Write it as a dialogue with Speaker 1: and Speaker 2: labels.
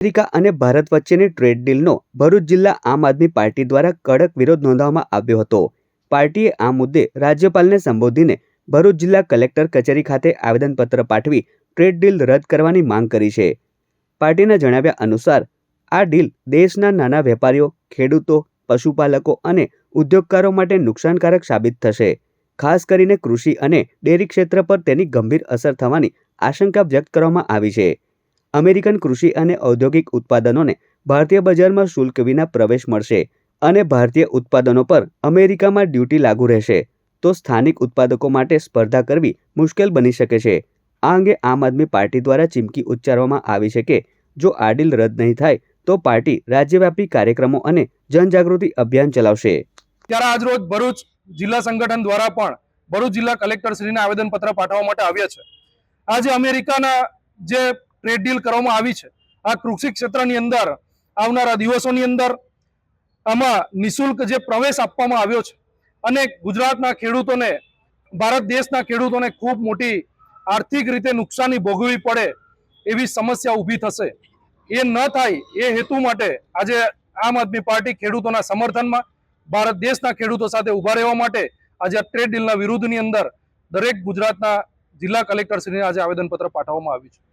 Speaker 1: America અને ભારત વચ્ચેની trade ડીલનો Bharuch જિલ્લા આમ આદમી પાર્ટી દ્વારા કડક વિરોધ નોંધવામાં આવ્યો હતો। પાર્ટીએ આ મુદ્દે રાજ્યપાલને સંબોધીને ભરૂચ જિલ્લા કલેક્ટર કચેરી ખાતે આવેદનપત્ર પાઠવી ટ્રેડ ડીલ રદ કરવાની માંગ કરી છે। પાર્ટીના જણાવ્યા અનુસાર આ ડીલ દેશના નાના વેપારીઓ, ખેડૂતો, પશુપાલકો અને ઉદ્યોગકારો માટે નુકસાનકારક સાબિત થશે। ખાસ કરીને કૃષિ અને ડેરી ક્ષેત્ર પર તેની ગંભીર અસર થવાની આશંકા વ્યક્ત કરવામાં આવી છે। અમેરિકન કૃષિ અને ઔદ્યોગિક ઉત્પાદનોને ભારતીય બજારમાં શુલ્ક વિના પ્રવેશ મળશે અને ભારતીય ઉત્પાદનો પર અમેરિકામાં ડ્યુટી લાગુ રહેશે તો સ્થાનિક ઉત્પાદકો માટે સ્પર્ધા કરવી મુશ્કેલ બની શકે છે। આ અંગે આમ આદમી પાર્ટી દ્વારા ચીમકી ઉચ્ચારવામાં આવી છે કે જો આ ડીલ રદ નહીં થાય તો પાર્ટી રાજ્યવ્યાપી કાર્યક્રમો અને જનજાગૃતિ અભિયાન ચલાવશે।
Speaker 2: ત્યારે આજરોજ ભરૂચ જિલ્લા સંગઠન દ્વારા પણ ભરૂચ જિલ્લા કલેક્ટરશ્રીને આવેદનપત્ર પાઠવવા માટે આવ્યા છે। આજે અમેરિકાના જે ટ્રેડ ડીલ કરવામાં આવી છે, આ કૃષિ ક્ષેત્રની અંદર આવનારા દિવસોની અંદર આમાં નિઃશુલ્ક જે પ્રવેશ આપવામાં આવ્યો છે અને ગુજરાતના ખેડૂતોને, ભારત દેશના ખેડૂતોને ખૂબ મોટી આર્થિક રીતે નુકસાની ભોગવવી પડે એવી સમસ્યા ઊભી થશે। એ ન થાય એ હેતુ માટે આજે આમ આદમી પાર્ટી ખેડૂતોના સમર્થનમાં, ભારત દેશના ખેડૂતો સાથે ઊભા રહેવા માટે આજે આ ટ્રેડ ડીલના વિરુદ્ધની અંદર દરેક ગુજરાતના જિલ્લા કલેક્ટરશ્રીને આજે આવેદનપત્ર પાઠવવામાં આવ્યું છે।